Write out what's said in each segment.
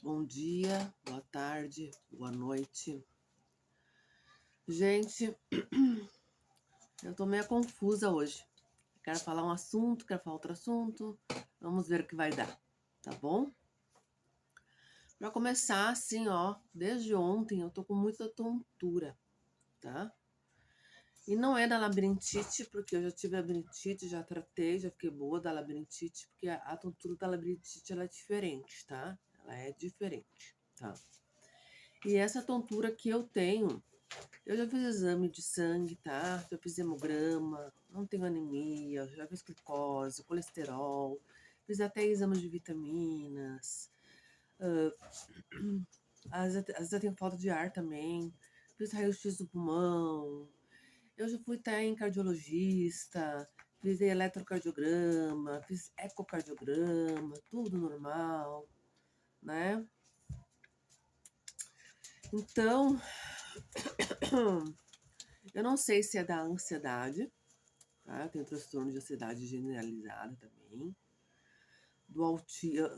Bom dia, boa tarde, boa noite. Gente, eu tô meio confusa hoje. Quero falar um assunto, quero falar outro assunto. Vamos ver o que vai dar, tá bom? Pra começar, assim, ó, desde ontem eu tô com muita tontura, tá? E não é da labirintite, porque eu já tive labirintite, já tratei, já fiquei boa da labirintite, porque a tontura da labirintite ela é diferente, tá? Ela é diferente, tá? E essa tontura que eu tenho, eu já fiz exame de sangue, tá? Já fiz hemograma, não tenho anemia, já fiz glicose, colesterol, fiz até exames de vitaminas, às vezes eu tenho falta de ar também, fiz raio-x do pulmão, eu já fui até em cardiologista, fiz eletrocardiograma, fiz ecocardiograma, tudo normal, né? Então, eu não sei se é da ansiedade, tá? Eu tenho transtorno de ansiedade generalizada também.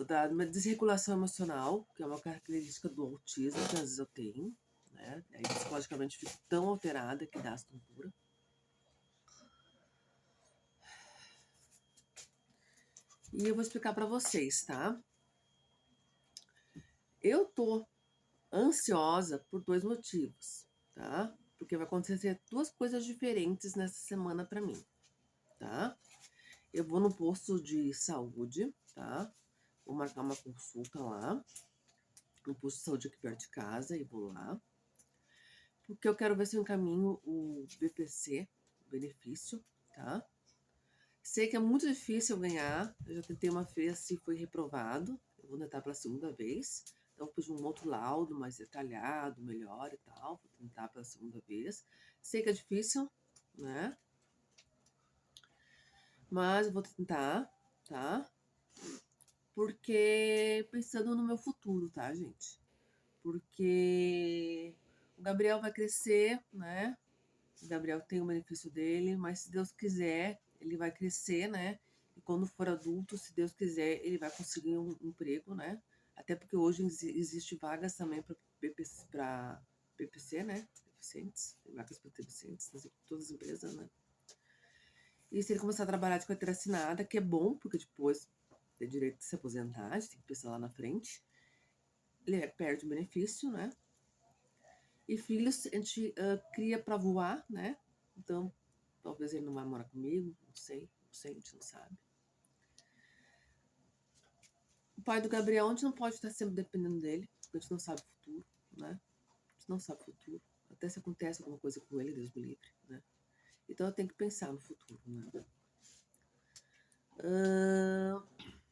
Da desregulação emocional, que é uma característica do autismo, que às vezes eu tenho, né? Aí psicologicamente fico tão alterada que dá as tontura. E eu vou explicar pra vocês, tá? Eu tô ansiosa por 2 motivos, tá? Porque vai acontecer 2 coisas diferentes nessa semana pra mim, tá? Eu vou no posto de saúde, tá? Vou marcar uma consulta lá, no posto de saúde aqui perto de casa, e vou lá. Porque eu quero ver se eu encaminho o BPC, o benefício, tá? Sei que é muito difícil eu ganhar, eu já tentei uma vez e foi reprovado, eu vou tentar pela segunda vez. Então, eu pedi um outro laudo mais detalhado, melhor e tal, vou tentar pela segunda vez. Sei que é difícil, né? Mas eu vou tentar, tá? Porque pensando no meu futuro, tá, gente? Porque o Gabriel vai crescer, né? O Gabriel tem o benefício dele, mas se Deus quiser, ele vai crescer, né? E quando for adulto, se Deus quiser, ele vai conseguir um emprego, né? Até porque hoje existe vagas também para PPC, né? Deficientes, tem vagas para deficientes, todas as empresas, né? E se ele começar a trabalhar de carteira assinada, que é bom, porque depois tem direito de se aposentar, a gente tem que pensar lá na frente, ele perde o benefício, né? E filhos a gente cria para voar, né? Então, talvez ele não vai morar comigo, não sei, a gente não sabe. O pai do Gabriel, a gente não pode estar sempre dependendo dele, porque a gente não sabe o futuro, né? A gente não sabe o futuro. Até se acontece alguma coisa com ele, Deus me livre, né? Então eu tenho que pensar no futuro, né?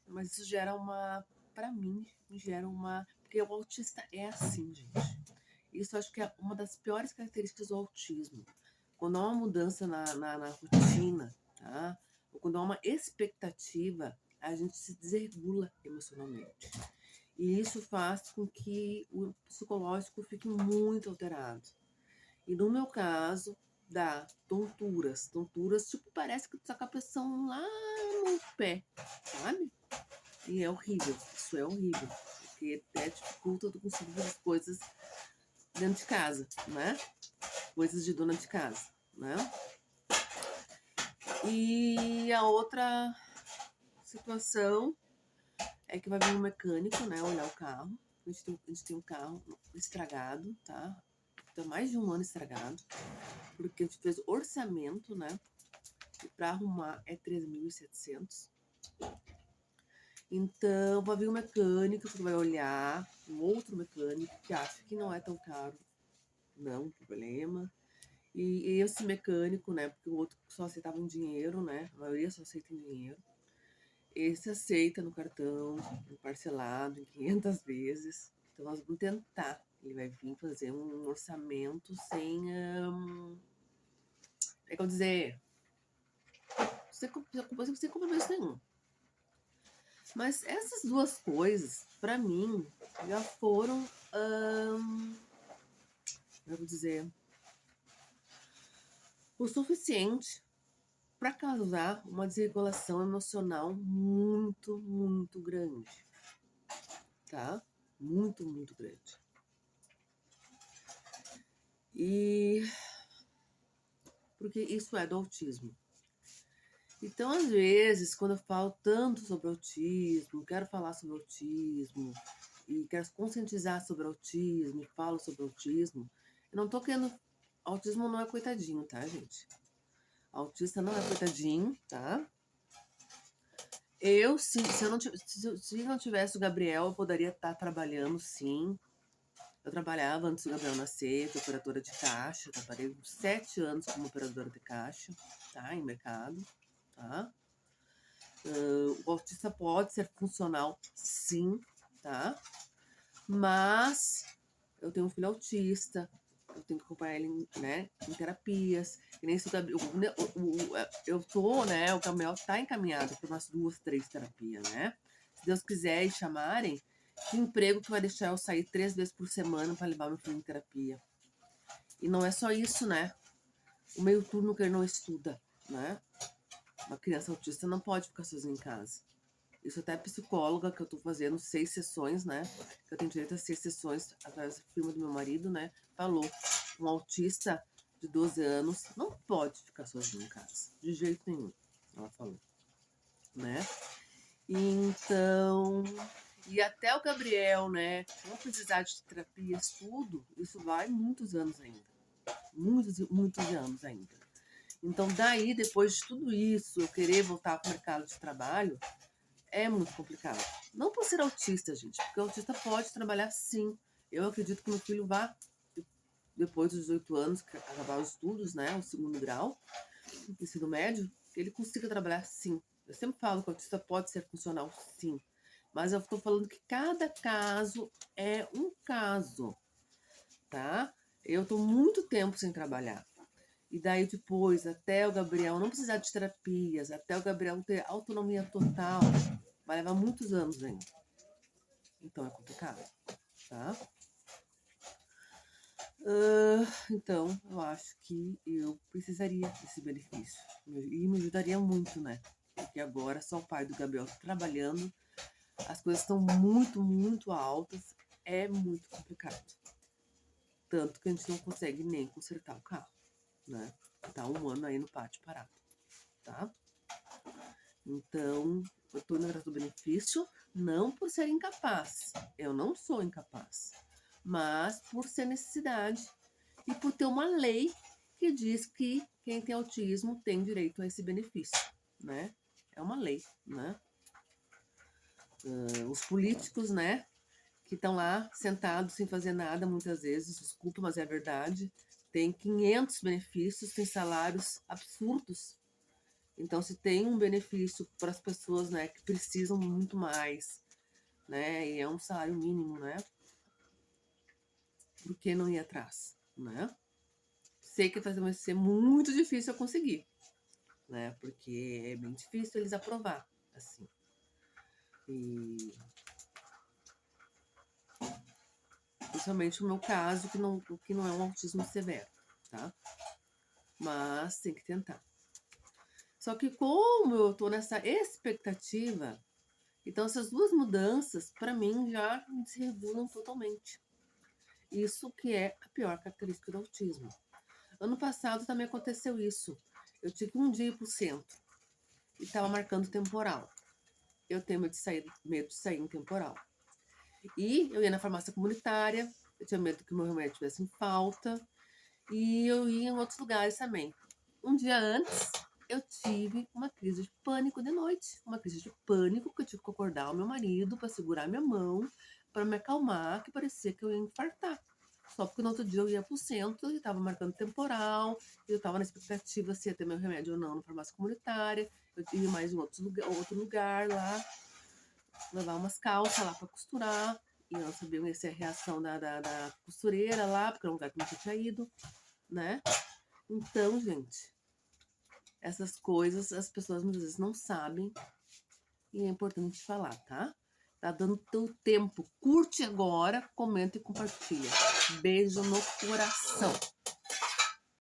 Mas isso gera pra mim, gera uma. Porque o autista é assim, gente. Isso acho que é uma das piores características do autismo. Quando há uma mudança na rotina, tá? Ou quando há uma expectativa, a gente se desregula emocionalmente. E isso faz com que o psicológico fique muito alterado. E no meu caso, dá tonturas. Tonturas, tipo, parece que tu tá com a pressão lá no pé, sabe? E é horrível, isso é horrível. Porque até dificulta tu conseguir fazer as coisas dentro de casa, né? Coisas de dona de casa, né? E a outra situação é que vai vir um mecânico, né? Olhar o carro. A gente tem um carro estragado, tá? Tá mais de um ano estragado. Porque a gente fez orçamento, né? E pra arrumar é 3.700. Então, vai vir um mecânico que vai olhar, um outro mecânico que acha que não é tão caro, não, problema. E esse mecânico, né? Porque o outro só aceitava em dinheiro, né? A maioria só aceita em dinheiro. Esse aceita no cartão, parcelado em 500 vezes. Então nós vamos tentar. Ele vai vir fazer um orçamento sem. É que eu dizer. Sem compromisso nenhum. Mas essas duas coisas, pra mim, já foram. Eu vou dizer. O suficiente para causar uma desregulação emocional muito, muito grande, tá? Muito, muito grande. E porque isso é do autismo. Então, às vezes, quando eu falo tanto sobre autismo, quero falar sobre autismo, e quero conscientizar sobre autismo, e falo sobre autismo, eu não tô querendo... Autismo não é coitadinho, tá, gente? Autista não é coitadinho, tá? Eu, sim, se não tivesse o Gabriel, eu poderia estar trabalhando, sim. Eu trabalhava antes do Gabriel nascer, de operadora de caixa. Trabalhei 7 anos como operadora de caixa, tá? Em mercado, tá? O autista pode ser funcional, sim, tá? Mas eu tenho um filho autista, eu tenho que acompanhar ele, né, em terapias. E nem se o Gabriel, eu tô, né, o Gabriel tá encaminhado para umas 2, 3 terapias, né? Se Deus quiser e chamarem, que emprego que vai deixar eu sair 3 vezes por semana para levar meu filho em terapia. E não é só isso, né? O meio turno que ele não estuda, né? Uma criança autista não pode ficar sozinha em casa. Isso até a psicóloga, que eu tô fazendo 6 sessões, né? Que eu tenho direito a 6 sessões através da firma do meu marido, né? Falou, um autista de 12 anos não pode ficar sozinho em casa. De jeito nenhum, ela falou, né? Então... E até o Gabriel, né? Não precisar de terapia, estudo, isso vai muitos anos ainda. Muitos, muitos anos ainda. Então, daí, depois de tudo isso, eu querer voltar para o mercado de trabalho, é muito complicado. Não por ser autista, gente, porque o autista pode trabalhar sim. Eu acredito que meu filho vá, depois dos 18 anos, acabar os estudos, né, o 2º grau, ensino médio, que ele consiga trabalhar sim. Eu sempre falo que o autista pode ser funcional sim. Mas eu tô falando que cada caso é um caso, tá? Eu tô muito tempo sem trabalhar. E daí depois, até o Gabriel não precisar de terapias, até o Gabriel ter autonomia total, vai levar muitos anos ainda. Então é complicado, tá? Então, eu acho que eu precisaria desse benefício. E me ajudaria muito, né? Porque agora só o pai do Gabriel tá trabalhando, as coisas estão muito, muito altas, é muito complicado. Tanto que a gente não consegue nem consertar o carro, né? Tá 1 ano aí no pátio parado, tá? Então, eu tô indo atrás do benefício, não por ser incapaz. Eu não sou incapaz. Mas por ser necessidade e por ter uma lei que diz que quem tem autismo tem direito a esse benefício, né? É uma lei, né? Os políticos, né? Que estão lá sentados sem fazer nada, muitas vezes, desculpa, mas é verdade, tem 500 benefícios, tem salários absurdos. Então, se tem um benefício para as pessoas, né, que precisam muito mais, né, e é um salário mínimo, né, por que não ir atrás, né? Sei que vai ser muito difícil eu conseguir, né, porque é bem difícil eles aprovar, assim. E principalmente o meu caso, que não é um autismo severo, tá? Mas tem que tentar. Só que como eu tô nessa expectativa, então essas 2 mudanças, para mim, já me desregulam totalmente. Isso que é a pior característica do autismo. Ano passado também aconteceu isso. Eu tive um dia por cento e estava marcando temporal. Eu tenho medo de sair em temporal. E eu ia na farmácia comunitária, eu tinha medo que meu remédio tivesse em falta. E eu ia em outros lugares também. Um dia antes, eu tive uma crise de pânico de noite. Uma crise de pânico que eu tive que acordar o meu marido para segurar minha mão, para me acalmar, que parecia que eu ia infartar. Só porque no outro dia eu ia pro centro e estava marcando temporal, e eu estava na expectativa se ia ter meu remédio ou não na farmácia comunitária. Eu ia mais em outro lugar lá, levar umas calças lá para costurar. E eu não sabia ia ser a reação da costureira lá, porque era um lugar que eu nunca tinha ido, né? Então, gente, essas coisas as pessoas muitas vezes não sabem e é importante falar, tá? Tá dando teu tempo. Curte agora, comenta e compartilha. Beijo no coração.